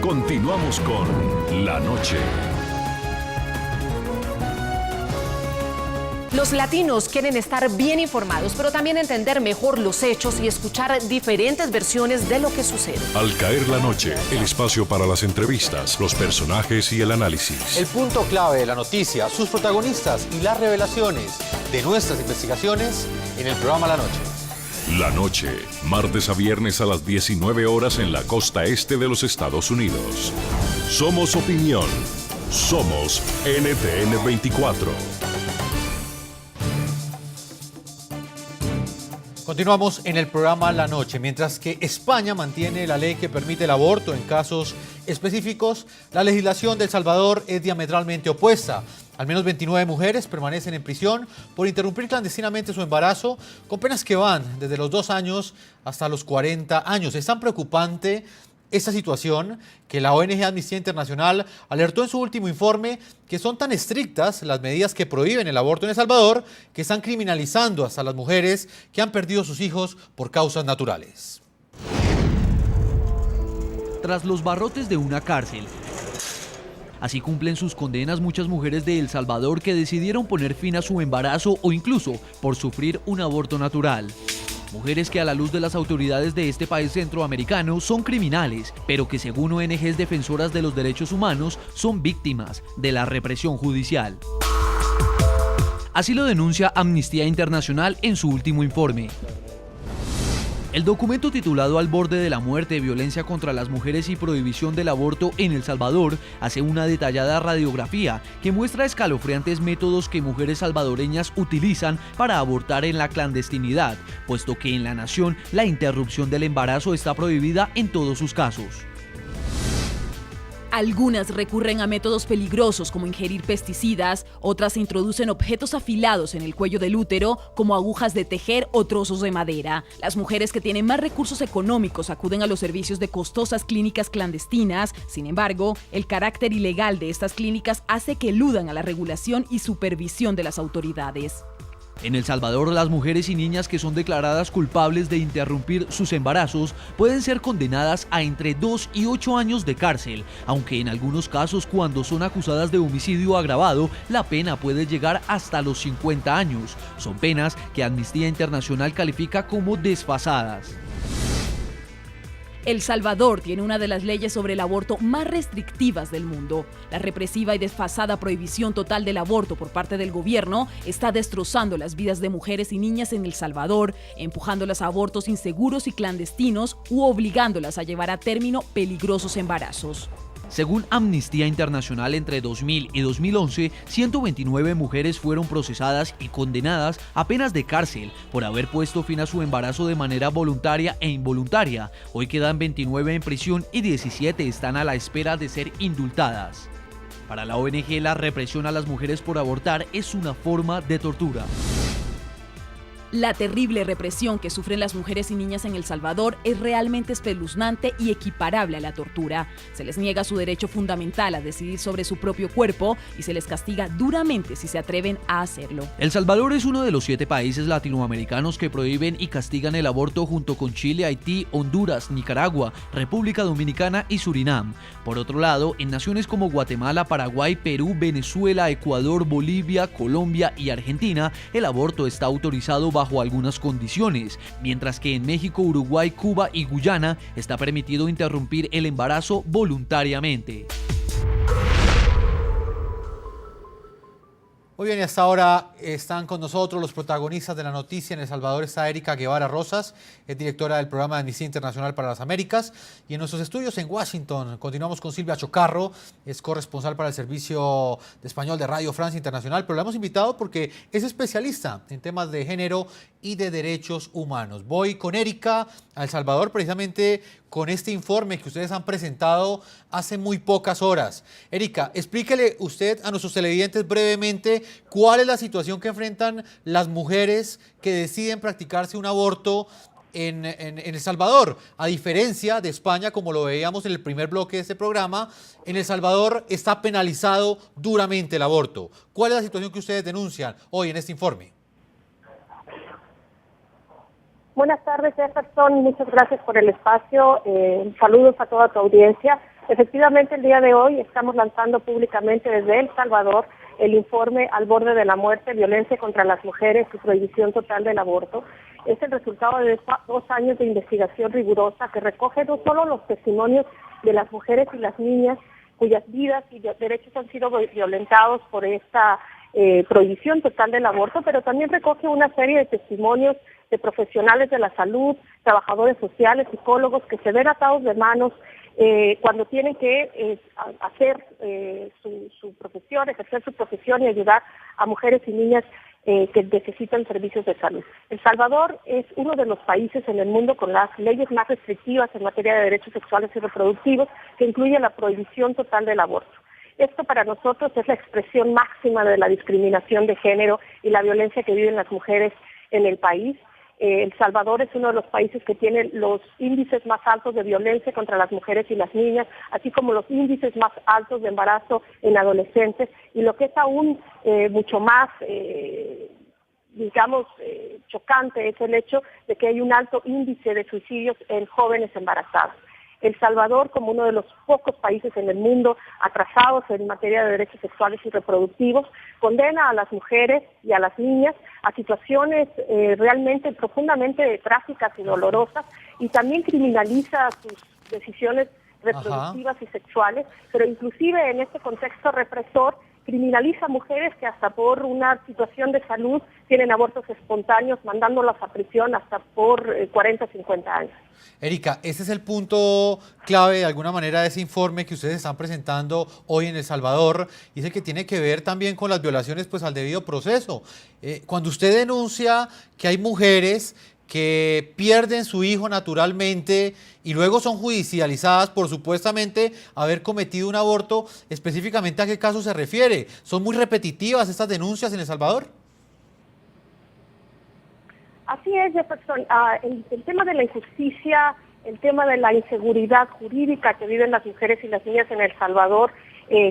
Continuamos con La Noche. Los latinos quieren estar bien informados, pero también entender mejor los hechos y escuchar diferentes versiones de lo que sucede. Al caer la noche, el espacio para las entrevistas, los personajes y el análisis. El punto clave de la noticia, sus protagonistas y las revelaciones de nuestras investigaciones en el programa La Noche. La Noche, martes a viernes a las 19 horas en la costa este de los Estados Unidos. Somos opinión. Somos NTN 24. Continuamos en el programa La Noche. Mientras que España mantiene la ley que permite el aborto en casos específicos, la legislación de El Salvador es diametralmente opuesta. Al menos 29 mujeres permanecen en prisión por interrumpir clandestinamente su embarazo, con penas que van desde los 2 años hasta los 40 años. Es tan preocupante esta situación que la ONG Amnistía Internacional alertó en su último informe que son tan estrictas las medidas que prohíben el aborto en El Salvador que están criminalizando hasta las mujeres que han perdido sus hijos por causas naturales. Tras los barrotes de una cárcel, así cumplen sus condenas muchas mujeres de El Salvador que decidieron poner fin a su embarazo o incluso por sufrir un aborto natural. Mujeres que a la luz de las autoridades de este país centroamericano son criminales, pero que según ONGs defensoras de los derechos humanos son víctimas de la represión judicial. Así lo denuncia Amnistía Internacional en su último informe. El documento titulado Al borde de la muerte, violencia contra las mujeres y prohibición del aborto en El Salvador hace una detallada radiografía que muestra escalofriantes métodos que mujeres salvadoreñas utilizan para abortar en la clandestinidad, puesto que en la nación la interrupción del embarazo está prohibida en todos sus casos. Algunas recurren a métodos peligrosos como ingerir pesticidas, otras introducen objetos afilados en el cuello del útero como agujas de tejer o trozos de madera. Las mujeres que tienen más recursos económicos acuden a los servicios de costosas clínicas clandestinas. Sin embargo, el carácter ilegal de estas clínicas hace que eludan a la regulación y supervisión de las autoridades. En El Salvador, las mujeres y niñas que son declaradas culpables de interrumpir sus embarazos pueden ser condenadas a entre 2 y 8 años de cárcel, aunque en algunos casos, cuando son acusadas de homicidio agravado, la pena puede llegar hasta los 50 años. Son penas que Amnistía Internacional califica como desfasadas. El Salvador tiene una de las leyes sobre el aborto más restrictivas del mundo. La represiva y desfasada prohibición total del aborto por parte del gobierno está destrozando las vidas de mujeres y niñas en El Salvador, empujándolas a abortos inseguros y clandestinos u obligándolas a llevar a término peligrosos embarazos. Según Amnistía Internacional, entre 2000 y 2011, 129 mujeres fueron procesadas y condenadas a penas de cárcel por haber puesto fin a su embarazo de manera voluntaria e involuntaria. Hoy quedan 29 en prisión y 17 están a la espera de ser indultadas. Para la ONG, la represión a las mujeres por abortar es una forma de tortura. La terrible represión que sufren las mujeres y niñas en El Salvador es realmente espeluznante y equiparable a la tortura. Se les niega su derecho fundamental a decidir sobre su propio cuerpo y se les castiga duramente si se atreven a hacerlo. El Salvador es uno de los 7 países latinoamericanos que prohíben y castigan el aborto junto con Chile, Haití, Honduras, Nicaragua, República Dominicana y Surinam. Por otro lado, en naciones como Guatemala, Paraguay, Perú, Venezuela, Ecuador, Bolivia, Colombia y Argentina, el aborto está autorizado bajo algunas condiciones, mientras que en México, Uruguay, Cuba y Guyana está permitido interrumpir el embarazo voluntariamente. Muy bien, y hasta ahora están con nosotros los protagonistas de la noticia. En El Salvador está Erika Guevara Rosas, es directora del programa de Amnistía Internacional para las Américas. Y en nuestros estudios en Washington continuamos con Silvia Chocarro, es corresponsal para el servicio de español de Radio Francia Internacional, pero la hemos invitado porque es especialista en temas de género y de derechos humanos. Voy con Erika a El Salvador precisamente con este informe que ustedes han presentado hace muy pocas horas. Erika, explíquele usted a nuestros televidentes brevemente cuál es la situación que enfrentan las mujeres que deciden practicarse un aborto en El Salvador. A diferencia de España, como lo veíamos en el primer bloque de este programa, en El Salvador está penalizado duramente el aborto. ¿Cuál es la situación que ustedes denuncian hoy en este informe? Buenas tardes, Jefferson. Muchas gracias por el espacio. Saludos a toda tu audiencia. Efectivamente, el día de hoy estamos lanzando públicamente desde El Salvador el informe Al borde de la muerte, violencia contra las mujeres y prohibición total del aborto. Es el resultado de 2 años de investigación rigurosa que recoge no solo los testimonios de las mujeres y las niñas cuyas vidas y derechos han sido violentados por esta prohibición total del aborto, pero también recoge una serie de testimonios de profesionales de la salud, trabajadores sociales, psicólogos que se ven atados de manos cuando tienen que hacer su profesión, ejercer su profesión y ayudar a mujeres y niñas que necesitan servicios de salud. El Salvador es uno de los países en el mundo con las leyes más restrictivas en materia de derechos sexuales y reproductivos, que incluye la prohibición total del aborto. Esto para nosotros es la expresión máxima de la discriminación de género y la violencia que viven las mujeres en el país. El Salvador es uno de los países que tiene los índices más altos de violencia contra las mujeres y las niñas, así como los índices más altos de embarazo en adolescentes, y lo que es aún mucho más, chocante es el hecho de que hay un alto índice de suicidios en jóvenes embarazadas. El Salvador, como uno de los pocos países en el mundo atrasados en materia de derechos sexuales y reproductivos, condena a las mujeres y a las niñas a situaciones realmente profundamente trágicas y dolorosas, y también criminaliza sus decisiones reproductivas y sexuales, pero inclusive en este contexto represor criminaliza a mujeres que hasta por una situación de salud tienen abortos espontáneos, mandándolas a prisión hasta por 40 o 50 años. Erika, ese es el punto clave de alguna manera de ese informe que ustedes están presentando hoy en El Salvador, y es el que tiene que ver también con las violaciones pues al debido proceso. Cuando usted denuncia que hay mujeres que pierden su hijo naturalmente y luego son judicializadas por supuestamente haber cometido un aborto, ¿específicamente a qué caso se refiere? ¿Son muy repetitivas estas denuncias en El Salvador? Así es, Jefferson. El tema de la injusticia, el tema de la inseguridad jurídica que viven las mujeres y las niñas en El Salvador,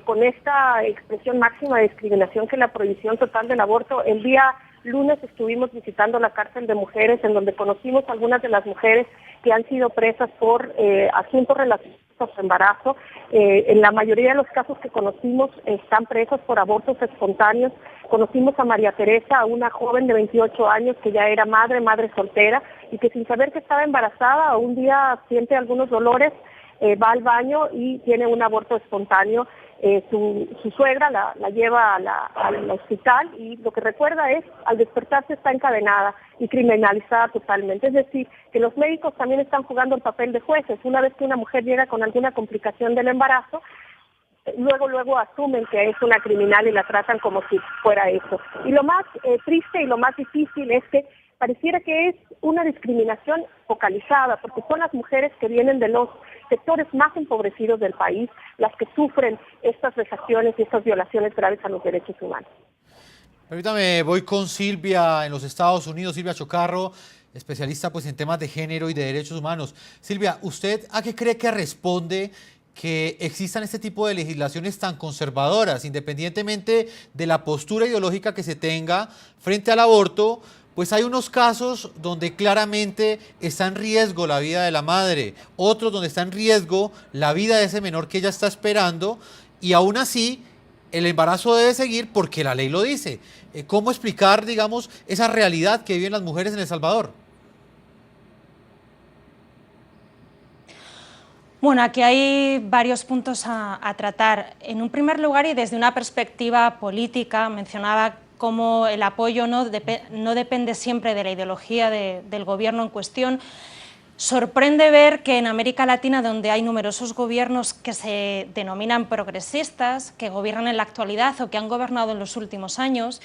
con esta expresión máxima de discriminación que es la prohibición total del aborto, el día lunes estuvimos visitando la cárcel de mujeres, en donde conocimos a algunas de las mujeres que han sido presas por asuntos relacionados a su embarazo. En la mayoría de los casos que conocimos están presas por abortos espontáneos. Conocimos a María Teresa, una joven de 28 años que ya era madre soltera, y que sin saber que estaba embarazada, un día siente algunos dolores, va al baño y tiene un aborto espontáneo. Su suegra la lleva al hospital, y lo que recuerda es, al despertarse está encadenada y criminalizada totalmente. Es decir, que los médicos también están jugando el papel de jueces. Una vez que una mujer llega con alguna complicación del embarazo, luego asumen que es una criminal y la tratan como si fuera eso. Y lo más triste y lo más difícil es que pareciera que es una discriminación focalizada, porque son las mujeres que vienen de los sectores más empobrecidos del país las que sufren estas vejaciones y estas violaciones graves a los derechos humanos. Permítame, voy con Silvia en los Estados Unidos, Silvia Chocarro, especialista pues en temas de género y de derechos humanos. Silvia, ¿usted a qué cree que responde que existan este tipo de legislaciones tan conservadoras, independientemente de la postura ideológica que se tenga frente al aborto? Pues hay unos casos donde claramente está en riesgo la vida de la madre, otros donde está en riesgo la vida de ese menor que ella está esperando, y aún así el embarazo debe seguir porque la ley lo dice. ¿Cómo explicar, digamos, esa realidad que viven las mujeres en El Salvador? Bueno, aquí hay varios puntos a tratar. En un primer lugar, y desde una perspectiva política, mencionaba cómo el apoyo no depende siempre de la ideología del gobierno en cuestión. Sorprende ver que en América Latina, donde hay numerosos gobiernos que se denominan progresistas, que gobiernan en la actualidad o que han gobernado en los últimos años,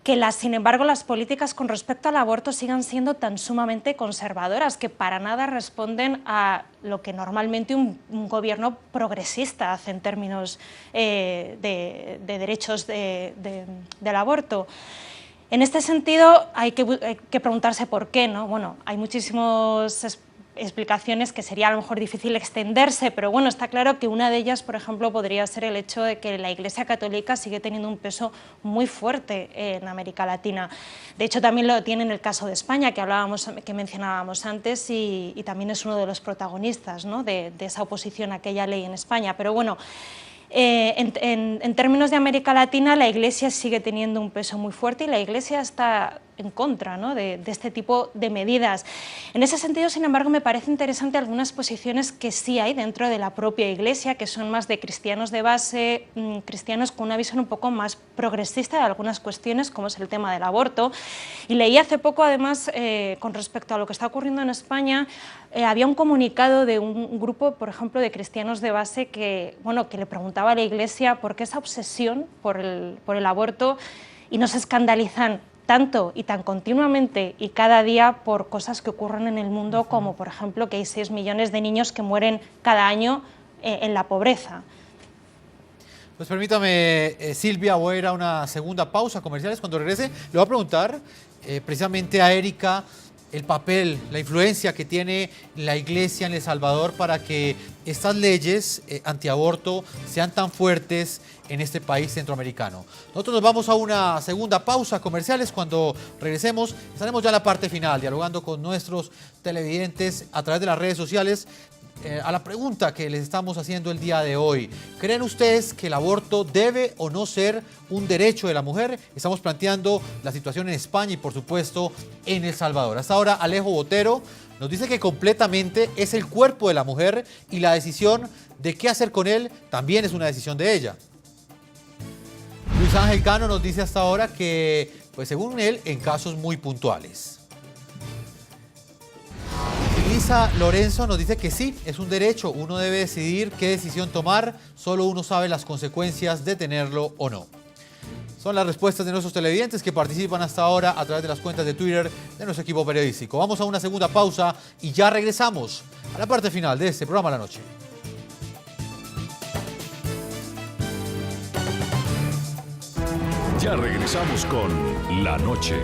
que sin embargo las políticas con respecto al aborto sigan siendo tan sumamente conservadoras, que para nada responden a lo que normalmente un gobierno progresista hace en términos de derechos del aborto. En este sentido hay que preguntarse por qué, ¿no? Bueno, hay muchísimos explicaciones que sería a lo mejor difícil extenderse, pero bueno, está claro que una de ellas, por ejemplo, podría ser el hecho de que la Iglesia Católica sigue teniendo un peso muy fuerte en América Latina. De hecho, también lo tiene en el caso de España, que mencionábamos antes, y también es uno de los protagonistas, ¿no?, de esa oposición a aquella ley en España. Pero bueno, en términos de América Latina, la Iglesia sigue teniendo un peso muy fuerte y la Iglesia está en contra, ¿no?, de este tipo de medidas. En ese sentido, sin embargo, me parece interesante algunas posiciones que sí hay dentro de la propia Iglesia, que son más de cristianos de base, cristianos con una visión un poco más progresista de algunas cuestiones, como es el tema del aborto. Y leí hace poco, además, con respecto a lo que está ocurriendo en España, había un comunicado de un grupo, por ejemplo, de cristianos de base que le preguntaba a la Iglesia por qué esa obsesión por el aborto, y no se escandalizan tanto y tan continuamente y cada día por cosas que ocurren en el mundo, como por ejemplo que hay 6 millones de niños que mueren cada año en la pobreza. Pues permítame, Silvia, voy a ir a una segunda pausa comerciales. Cuando regrese, le voy a preguntar precisamente a Erika el papel, la influencia que tiene la Iglesia en El Salvador para que estas leyes antiaborto sean tan fuertes en este país centroamericano. Nosotros nos vamos a una segunda pausa comerciales. Cuando regresemos, estaremos ya en la parte final, dialogando con nuestros televidentes a través de las redes sociales a la pregunta que les estamos haciendo el día de hoy. ¿Creen ustedes que el aborto debe o no ser un derecho de la mujer? Estamos planteando la situación en España y, por supuesto, en El Salvador. Hasta ahora, Alejo Botero nos dice que completamente es el cuerpo de la mujer y la decisión de qué hacer con él también es una decisión de ella. Luis Ángel Cano nos dice hasta ahora que, pues según él, en casos muy puntuales. Elisa Lorenzo nos dice que sí, es un derecho, uno debe decidir qué decisión tomar, solo uno sabe las consecuencias de tenerlo o no. Son las respuestas de nuestros televidentes que participan hasta ahora a través de las cuentas de Twitter de nuestro equipo periodístico. Vamos a una segunda pausa y ya regresamos a la parte final de este programa La Noche. Ya regresamos con La Noche.